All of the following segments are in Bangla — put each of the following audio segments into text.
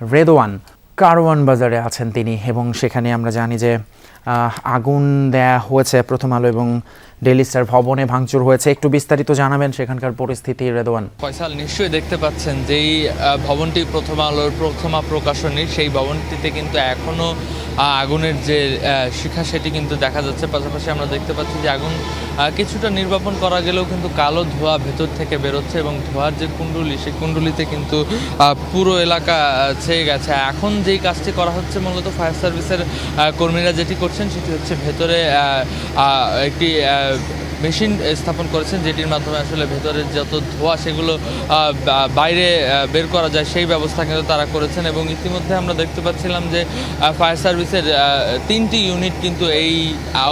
রেদওয়ান কারওয়ান বাজারে আছেন তিনি, এবং সেখানে আমরা জানি যে আগুন দেয়া হয়েছে প্রথম আলো এবং ডেইলি স্টার ভবনে ভাঙচুর হয়েছে। একটু বিস্তারিত জানাবেন সেখানকার পরিস্থিতি রেদওয়ান। ফয়সাল, নিশ্চয়ই দেখতে পাচ্ছেন যেই ভবনটি প্রথম আলোর প্রথমা প্রকাশনী, সেই ভবনটিতে কিন্তু এখনও আগুনের যে শিখা সেটি কিন্তু দেখা যাচ্ছে। পাশাপাশি আমরা দেখতে পাচ্ছি যে আগুন কিছুটা নির্বাপন করা গেলেও কিন্তু কালো ধোঁয়া ভেতর থেকে বেরোচ্ছে, এবং ধোঁয়ার যে কুণ্ডুলি, সেই কুণ্ডুলিতে কিন্তু পুরো এলাকা ছেয়ে গেছে। এখন যেই কাজটি করা হচ্ছে মূলত ফায়ার সার্ভিসের কর্মীরা যেটি করছেন সেটি হচ্ছে ভেতরে একটি মেশিন স্থাপন করেছেন, যেটির মাধ্যমে আসলে ভেতরের যত ধোঁয়া সেগুলো বাইরে বের করা যায় সেই ব্যবস্থা কিন্তু তারা করেছেন। এবং ইতিমধ্যে আমরা দেখতে পাচ্ছিলাম যে ফায়ার সার্ভিসের 3টি ইউনিট কিন্তু এই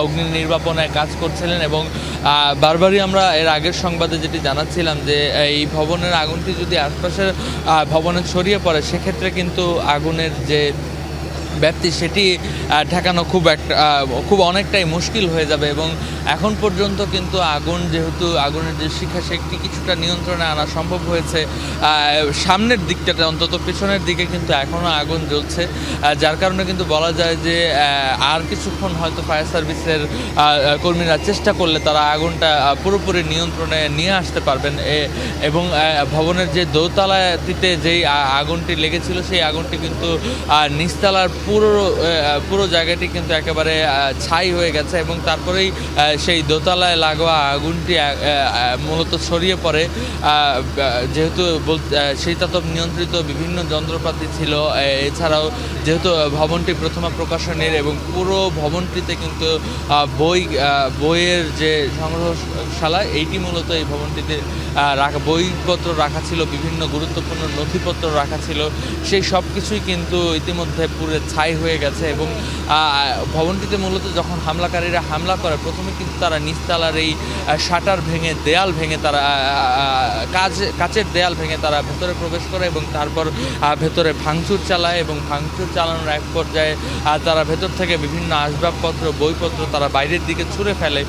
অগ্নি নির্বাপনে কাজ করছিলেন, এবং বারবারই আমরা এর আগের সংবাদে যেটি জানাচ্ছিলাম যে এই ভবনের আগুনটি যদি আশপাশের ভবনে ছড়িয়ে পড়ে সেক্ষেত্রে কিন্তু আগুনের যে ব্যাপ্তি সেটি ঠেকানো খুব অনেকটাই মুশকিল হয়ে যাবে। এবং এখন পর্যন্ত কিন্তু আগুন, যেহেতু আগুনের যে শিখা সেটি কিছুটা নিয়ন্ত্রণে আনা সম্ভব হয়েছে সামনের দিকটাতে, অন্তত পেছনের দিকে কিন্তু এখনও আগুন জ্বলছে, যার কারণে কিন্তু বলা যায় যে আর কিছুক্ষণ হয়তো ফায়ার সার্ভিসের কর্মীরা চেষ্টা করলে তারা আগুনটা পুরোপুরি নিয়ন্ত্রণে নিয়ে আসতে পারবেন। এবং ভবনের যে দোতলাটিতে যেই আগুনটি লেগেছিল সেই আগুনটি কিন্তু নিচতলার পুরো জায়গাটি কিন্তু একেবারে ছাই হয়ে গেছে, এবং তারপরেই সেই দোতলায় লাগোয়া আগুনটি মূলত ছড়িয়ে পড়ে। যেহেতু শীতাতপ নিয়ন্ত্রিত বিভিন্ন যন্ত্রপাতি ছিল, এছাড়াও যেহেতু ভবনটি প্রথমা প্রকাশনীর, এবং পুরো ভবনটিতে কিন্তু বইয়ের যে সংগ্রহশালা, এইটি মূলত এই ভবনটিতে বইপত্র রাখা ছিল, বিভিন্ন গুরুত্বপূর্ণ নথিপত্র রাখা ছিল, সেই সব কিছুই কিন্তু ইতিমধ্যে পুরো ছাই হয়ে গেছে। এবং ভবনটিতে মূলত যখন হামলাকারীরা হামলা করে প্রথমে কিন্তু তারা নিচতলার এই শাটার ভেঙে, দেয়াল ভেঙে, তারা কাচের দেয়াল ভেঙে তারা ভেতরে প্রবেশ করে, এবং তারপর ভেতরে ভাঙচুর চালায়, এবং ভাঙচুর চালানোর এক পর্যায়ে তারা ভেতর থেকে বিভিন্ন আসবাবপত্র, বইপত্র তারা বাইরের দিকে ছুঁড়ে ফেলে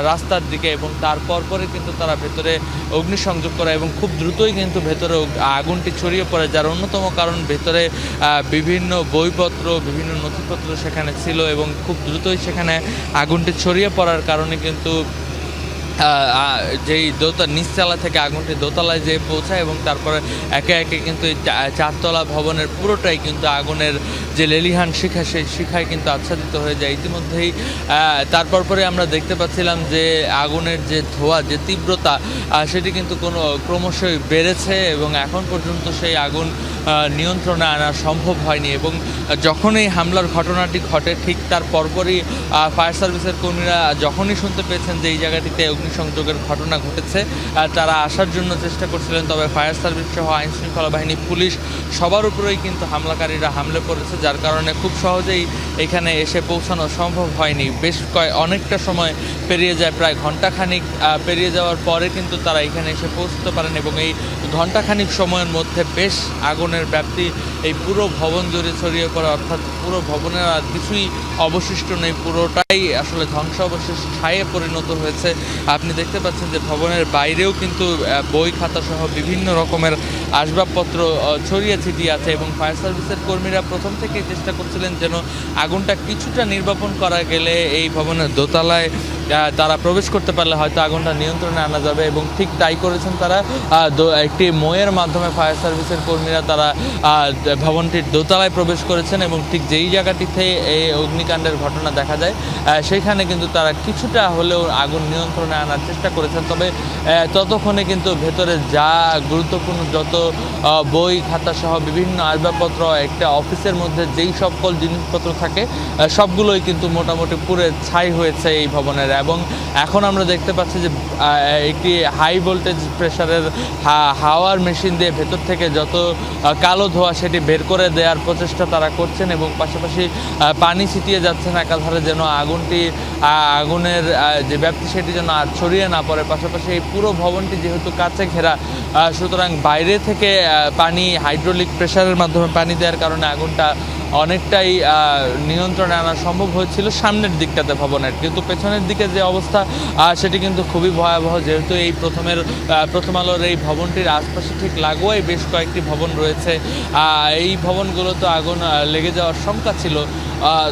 রাস্তার দিকে, এবং তারপর পরে কিন্তু তারা ভেতরে অগ্নিসংযোগ করে, এবং খুব দ্রুতই কিন্তু ভেতরে আগুনটি ছড়িয়ে পড়ে, যার অন্যতম কারণ ভেতরে বিভিন্ন বইপত্র, বিভিন্ন নথিপত্র সেখানে ছিল, এবং খুব দ্রুতই সেখানে আগুনটি ছড়িয়ে পড়ার কারণে কিন্তু যেই নিচতলা থেকে আগুনটি দোতলায় যেয়ে পৌঁছায়, এবং তারপরে একে একে কিন্তু চারতলা ভবনের পুরোটাই কিন্তু আগুনের যে লেলিহান শিখা, সেই শিখায় কিন্তু আচ্ছাদিত হয়ে যায় ইতিমধ্যেই। তারপর পরে আমরা দেখতে পাচ্ছিলাম যে আগুনের যে ধোঁয়া, যে তীব্রতা, সেটি কিন্তু ক্রমশই বেড়েছে, এবং এখন পর্যন্ত সেই আগুন নিয়ন্ত্রণে আনা সম্ভব হয়নি। এবং যখন এই হামলার ঘটনাটি ঘটে ঠিক তার পরপরই ফায়ার সার্ভিসের কর্মীরা যখনই শুনতে পেয়েছেন যে এই জায়গাটিতে অগ্নিসংযোগের ঘটনা ঘটেছে, তারা আসার জন্য চেষ্টা করছিলেন, তবে ফায়ার সার্ভিস সহ আইনশৃঙ্খলা বাহিনী, পুলিশ সবার উপরেই কিন্তু হামলাকারীরা হামলে পড়েছে, যার কারণে খুব সহজেই এখানে এসে পৌঁছানো সম্ভব হয়নি। অনেকটা সময় পেরিয়ে যায়, প্রায় ঘণ্টাখানিক পেরিয়ে যাওয়ার পরে কিন্তু তারা এখানে এসে পৌঁছতে পারেন, এবং এই ঘণ্টাখানিক সময়ের মধ্যে বেশ আগুনের ব্যাপ্তি এই পুরো ভবন জুড়ে ছড়িয়ে পড়ে, অর্থাৎ পুরো ভবনের আর কিছুই অবশিষ্ট নেই, পুরোটাই আসলে ধ্বংসাবশেষ ছায়ে পরিণত হয়েছে। আপনি দেখতে পাচ্ছেন যে ভবনের বাইরেও কিন্তু বই খাতা সহ বিভিন্ন রকমের আসবাবপত্র ছড়িয়ে ছিটিয়ে আছে, এবং ফায়ার সার্ভিসের কর্মীরা প্রথম থেকেই চেষ্টা করছিলেন যেন আগুনটা কিছুটা নির্বাপন করা গেলে এই ভবনের দোতলায় তারা প্রবেশ করতে পারলে হয়তো আগুনটা নিয়ন্ত্রণে আনা যাবে, এবং ঠিক তাই করেছেন তারা। একটি ময়ের মাধ্যমে ফায়ার সার্ভিসের কর্মীরা তারা ভবনটির দোতলায় প্রবেশ করেছেন, এবং ঠিক যেই জায়গাটিতে এই অগ্নিকাণ্ডের ঘটনা দেখা যায় সেইখানে কিন্তু তারা কিছুটা হলেও আগুন নিয়ন্ত্রণে আনার চেষ্টা করেছেন। তবে ততক্ষণে কিন্তু ভেতরে যা গুরুত্বপূর্ণ যত বই খাতা সহ বিভিন্ন আসবাবপত্র, একটা অফিসের মধ্যে যেই সকল জিনিসপত্র থাকে সবগুলোই কিন্তু মোটামুটি পুরো ছাই হয়েছে এই ভবনের। এবং এখন আমরা দেখতে পাচ্ছি যে একটি হাই ভোল্টেজ প্রেসারের হাওয়ার মেশিন দিয়ে ভেতর থেকে যত কালো ধোঁয়া সেটি বের করে দেওয়ার প্রচেষ্টা তারা করছেন, এবং পাশাপাশি পানি ছিটিয়ে যাচ্ছেন একাধারে, যেন আগুনের যে ব্যাপ্তি সেটি যেন আর ছড়িয়ে না পড়ে। পাশাপাশি এই পুরো ভবনটি যেহেতু কাচে ঘেরা, সুতরাং বাইরে থেকে পানি হাইড্রোলিক প্রেসারের মাধ্যমে পানি দেওয়ার কারণে আগুনটা অনেকটাই নিয়ন্ত্রণে আনা সম্ভব হয়েছিল সামনের দিকটাতে ভবনের, কিন্তু পেছনের দিকে যে অবস্থা সেটি কিন্তু খুবই ভয়াবহ, যেহেতু এই প্রথম আলোর এই ভবনটির আশপাশে ঠিক লাগোয়াই বেশ কয়েকটি ভবন রয়েছে। এই ভবনগুলোতে আগুন লেগে যাওয়ার শঙ্কা ছিল,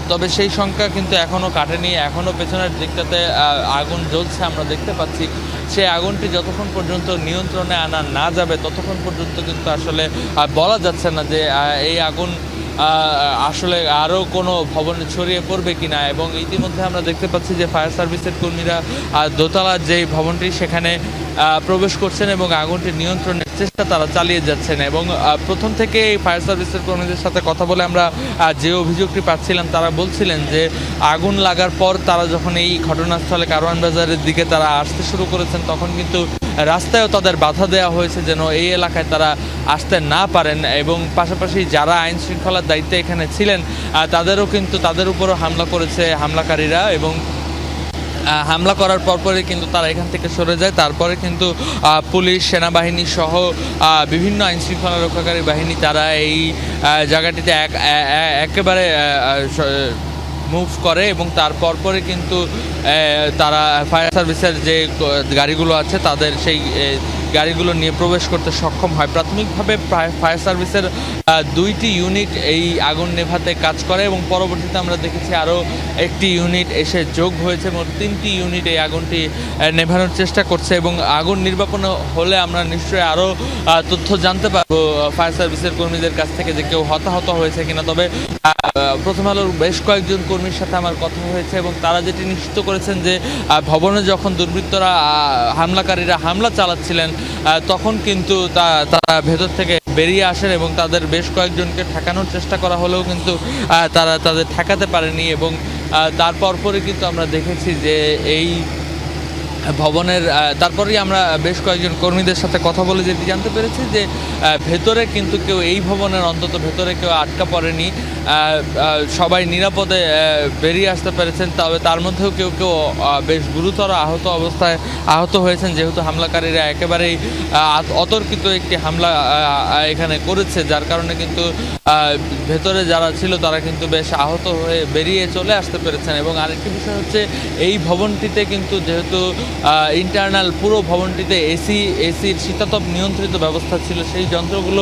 তবে সেই সংখ্যা কিন্তু এখনও কাটেনি, এখনও পেছনের দিকটাতে আগুন জ্বলছে আমরা দেখতে পাচ্ছি। সেই আগুনটি যতক্ষণ পর্যন্ত নিয়ন্ত্রণে আনা না যাবে ততক্ষণ পর্যন্ত কিন্তু আসলে বলা যাচ্ছে না যে এই আগুন আসলে আরও কোনো ভবনে ছড়িয়ে পড়বে কিনা। এবং ইতিমধ্যে আমরা দেখতে পাচ্ছি যে ফায়ার সার্ভিসের কর্মীরা দোতলার যেই ভবনটি সেখানে প্রবেশ করছেন এবং আগুনটি নিয়ন্ত্রণের চেষ্টা তারা চালিয়ে যাচ্ছেন। এবং প্রথম থেকে এই ফায়ার সার্ভিসের কর্মীদের সাথে কথা বলে আমরা যে অভিযোগটি পাচ্ছিলাম, তারা বলছিলেন যে আগুন লাগার পর তারা যখন এই ঘটনাস্থলে কারওয়ান বাজারের দিকে তারা আসতে শুরু করেছেন, তখন কিন্তু রাস্তায়ও তাদের বাধা দেওয়া হয়েছে যেন এই এলাকায় তারা আসতে না পারেন। এবং পাশাপাশি যারা আইন শৃঙ্খলার দায়িত্বে এখানে ছিলেন তাদেরও কিন্তু তাদের উপরও হামলা করেছে হামলাকারীরা, এবং হামলা করার পরপরই কিন্তু তারা এখান থেকে সরে যায়। তারপরে কিন্তু পুলিশ, সেনাবাহিনী সহ বিভিন্ন আইন শৃঙ্খলা রক্ষাকারী বাহিনী তারা এই জায়গাটিতে একেবারে মুভ করে, এবং তার পরপরই কিন্তু তারা ফায়ার সার্ভিসের যে গাড়িগুলো আছে তাদের সেই গাড়িগুলো নিয়ে প্রবেশ করতে সক্ষম হয়। প্রাথমিকভাবে ফায়ার সার্ভিসের 2টি ইউনিট এই আগুন নেভাতে কাজ করে, এবং পরবর্তীতে আমরা দেখেছি আরও একটি ইউনিট এসে যোগ হয়েছে। মোট 3টি ইউনিট এই আগুনটি নেভানোর চেষ্টা করছে, এবং আগুন নির্বাপন হলে আমরা নিশ্চয়ই আরও তথ্য জানতে পারবো ফায়ার সার্ভিসের কর্মীদের কাছ থেকে যে কেউ হতাহত হয়েছে কিনা। তবে প্রথম আলোর বেশ কয়েকজন কর্মীর সাথে আমার কথা হয়েছে, এবং তারা যেটি নিশ্চিত করেছেন যে ভবনে যখন দুর্বৃত্তরা হামলাকারীরা হামলা চালাচ্ছিলেন তখন কিন্তু তারা ভেতর থেকে বেরিয়ে আসেন, এবং তাদের বেশ কয়েকজনকে ঠেকানোর চেষ্টা করা হলেও কিন্তু তারা তাদের ঠেকাতে পারেনি। এবং তারপরই কিন্তু আমরা দেখেছি যে এই ভবনের তারপরেই আমরা বেশ কয়েকজন কর্মীদের সাথে কথা বলে যেটি জানতে পেরেছি যে ভেতরে কিন্তু কেউ এই ভবনের অন্তত ভেতরে কেউ আটকা পড়েনি, সবাই নিরাপদে বেরিয়ে আসতে পেরেছেন। তবে তার মধ্যেও কেউ কেউ বেশ গুরুতর অবস্থায় আহত হয়েছেন, যেহেতু হামলাকারীরা একেবারেই অতর্কিত একটি হামলা এখানে করেছে, যার কারণে কিন্তু ভেতরে যারা ছিল তারা কিন্তু বেশ আহত হয়ে বেরিয়ে চলে আসতে পেরেছেন। এবং আরেকটি বিষয় হচ্ছে এই ভবনটিতে কিন্তু যেহেতু ইন্টারনাল পুরো ভবনটিতে এসির শীতাতপ নিয়ন্ত্রিত ব্যবস্থা ছিল, সেই যন্ত্রগুলো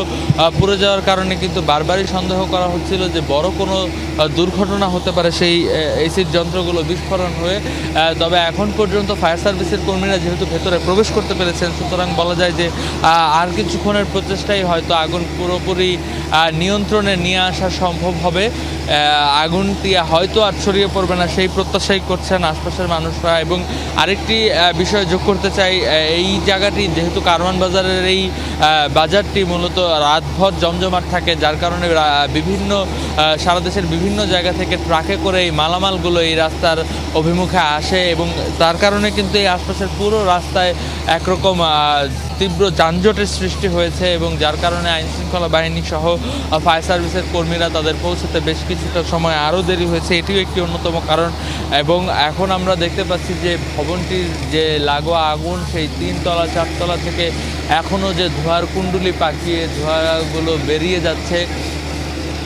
পুড়ে যাওয়ার কারণে কিন্তু বারবারই সন্দেহ করা হচ্ছিল যে বড় কোনো দুর্ঘটনা হতে পারে সেই এসির যন্ত্রগুলো বিস্ফোরণ হয়ে। তবে এখন পর্যন্ত ফায়ার সার্ভিসের কর্মীরা যেহেতু ভেতরে প্রবেশ করতে পেরেছেন, সুতরাং বলা যায় যে আর কিছুক্ষণের প্রচেষ্টাই হয়তো আগুন পুরোপুরি নিয়ন্ত্রণে নিয়ে আসা সম্ভব হবে। আগুনটি হয়তো আর ছড়িয়ে পড়বে না সেই প্রত্যাশাই করছেন আশপাশের মানুষরা। এবং আরেকটি বিষয় যোগ করতে চাই, এই জায়গাটি যেহেতু কারওয়ান বাজারের এই বাজারটি মূলত রাতভর জমজমাট থাকে, যার কারণে বিভিন্ন সারা দেশের বিভিন্ন জায়গা থেকে ট্রাকে করে এই মালামালগুলো এই রাস্তার অভিমুখে আসে, এবং তার কারণে কিন্তু এই আশপাশের পুরো রাস্তায় একরকম তীব্র যানজটের সৃষ্টি হয়েছে, এবং যার কারণে আইনশৃঙ্খলা বাহিনী সহ ফায়ার সার্ভিসের কর্মীরা তাদের পৌঁছতে বেশ কিছুটা সময় আরও দেরি হয়েছে, এটিও একটি অন্যতম কারণ। এবং এখন আমরা দেখতে পাচ্ছি যে ভবনটির যে লাগোয়া আগুন সেই 3 তলা 4 তলা থেকে এখনও যে ধোঁয়ার কুণ্ডুলি পাকিয়ে ধোঁয়াগুলো বেরিয়ে যাচ্ছে,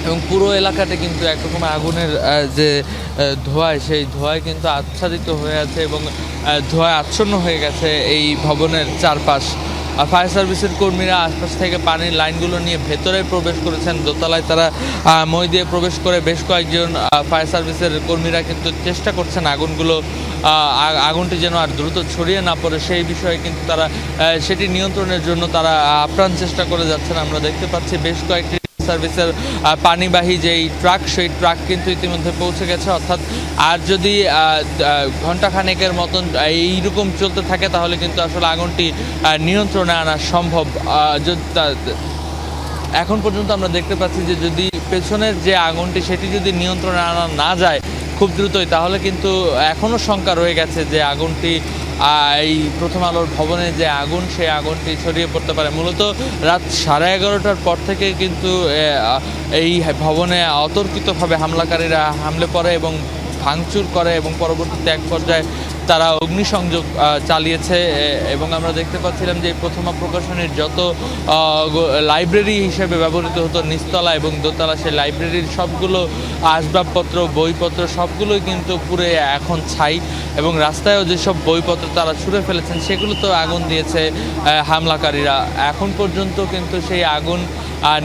এবং পুরো এলাকাতে কিন্তু একরকম আগুনের যে ধোঁয়ায় সেই ধোঁয়ায় কিন্তু আচ্ছাদিত হয়ে আছে, এবং ধোঁয়ায় আচ্ছন্ন হয়ে গেছে এই ভবনের চারপাশ। ফায়ার সার্ভিসের কর্মীরা আশপাশ থেকে পানির লাইনগুলো নিয়ে ভেতরে প্রবেশ করেছেন, দোতলায় তারা মই দিয়ে প্রবেশ করে বেশ কয়েকজন ফায়ার সার্ভিসের কর্মীরা কিন্তু চেষ্টা করছেন আগুনটি যেন আর দ্রুত ছড়িয়ে না পড়ে সেই বিষয়ে কিন্তু তারা সেটি নিয়ন্ত্রণের জন্য তারা আপ্রাণ চেষ্টা করে যাচ্ছেন। আমরা দেখতে পাচ্ছি বেশ কয়েকটি সার্ভিসের পানিবাহী যেই ট্রাক, সেই ট্রাক কিন্তু ইতিমধ্যে পৌঁছে গেছে। অর্থাৎ আর যদি ঘণ্টাখানেকের মতন এইরকম চলতে থাকে তাহলে কিন্তু আসলে আগুনটি নিয়ন্ত্রণে আনা সম্ভব। এখন পর্যন্ত আমরা দেখতে পাচ্ছি যে যদি পেছনের যে আগুনটি সেটি যদি নিয়ন্ত্রণে আনা না যায় খুব দ্রুতই, তাহলে কিন্তু এখনও শঙ্কা রয়ে গেছে যে আগুনটি এই প্রথম আলোর ভবনে যে আগুন সেই আগুনটি ছড়িয়ে পড়তে পারে। মূলত রাত 11:30টার পর থেকে কিন্তু এই ভবনে অতর্কিতভাবে হামলাকারীরা হামলে পড়ে এবং ভাঙচুর করে, এবং পরবর্তীতে এক পর্যায়ে তারা অগ্নিসংযোগ চালিয়েছে এবং আমরা দেখতে পাচ্ছিলাম যে প্রথমা প্রকাশনীর যত লাইব্রেরি হিসেবে ব্যবহৃত হতো নিচতলা এবং দোতলা, সেই লাইব্রেরির সবগুলো আসবাবপত্র বইপত্র সবগুলোই কিন্তু পুরো এখন ছাই, এবং রাস্তায়ও যেসব বইপত্র তারা ছুঁড়ে ফেলেছেন সেগুলো তো আগুন দিয়েছে হামলাকারীরা। এখন পর্যন্ত কিন্তু সেই আগুন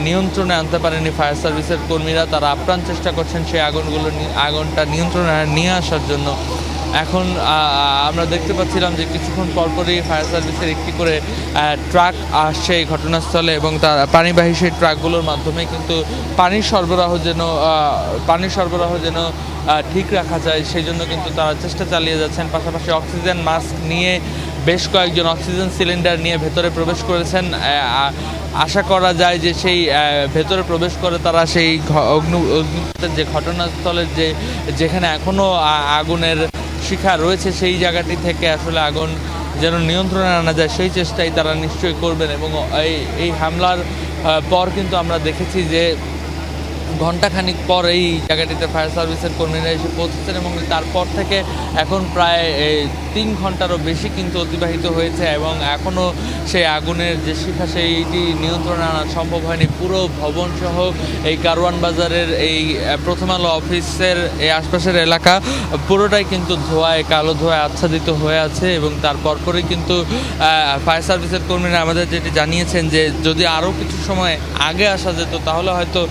নিয়ন্ত্রণে আনতে পারেনি ফায়ার সার্ভিসের কর্মীরা। তারা আপ্রাণ চেষ্টা করছেন সেই আগুনটা নিয়ন্ত্রণে নিয়ে আসার জন্য। এখন আমরা দেখতে পাচ্ছিলাম যে কিছুক্ষণ পরপরই ফায়ার সার্ভিসের একটি করে ট্রাক আসছে এই ঘটনাস্থলে, এবং তার পানিবাহী সেই ট্রাকগুলোর মাধ্যমে কিন্তু পানির সরবরাহ যেন ঠিক রাখা যায় সেই জন্য কিন্তু তারা চেষ্টা চালিয়ে যাচ্ছেন। পাশাপাশি অক্সিজেন মাস্ক নিয়ে বেশ কয়েকজন অক্সিজেন সিলিন্ডার নিয়ে ভেতরে প্রবেশ করেছেন। আশা করা যায় যে সেই ভেতরে প্রবেশ করে তারা সেই অগ্নিকাণ্ডের যে ঘটনাস্থলের যেখানে এখনও আগুনের শিখা রয়েছে সেই জায়গাটি থেকে আসলে আগুন যেন নিয়ন্ত্রণে আনা যায় সেই চেষ্টাই তারা নিশ্চয়ই করবেন। এবং এই হামলার পর কিন্তু আমরা দেখেছি যে ঘণ্টাখানিক পর এই জায়গাটিতে ফায়ার সার্ভিসের কর্মীরা এসে পৌঁছেছেন, এবং তারপর থেকে এখন প্রায় 3 ঘন্টারও বেশি কিন্তু অতিবাহিত হয়েছে এবং এখনও সেই আগুনের যে শিখা সেইটি নিয়ন্ত্রণে আনা সম্ভব হয়নি। পুরো ভবনসহ এই কারওয়ান বাজারের এই প্রথম আলো অফিসের এই আশপাশের এলাকা পুরোটাই কিন্তু কালো ধোঁয়ায় আচ্ছাদিত হয়ে আছে। এবং তারপর পরে কিন্তু ফায়ার সার্ভিসের কর্মীরা আমাদের যেটি জানিয়েছেন যে যদি আরও কিছু সময় আগে আসা যেত তাহলে হয়তো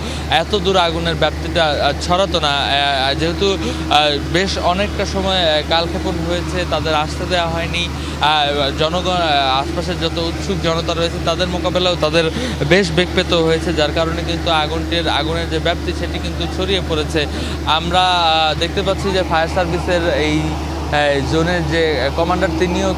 এত দূর আগুনের ব্যাপ্তিটা ছড়াতো না। যেহেতু বেশ অনেকটা সময় কালক্ষেপণ হয়েছে, তাদের আসতে দেওয়া হয়নি, জনগণ আশপাশের যত উৎসুক জনতা রয়েছে তাদের মোকাবেলাও তাদের বেশ বেগ পেতে হয়েছে, যার কারণে কিন্তু আগুনের যে ব্যাপ্তি সেটি কিন্তু ছড়িয়ে পড়েছে। আমরা দেখতে পাচ্ছি যে ফায়ার সার্ভিসের এই জোনের যে কমান্ডার তিনিও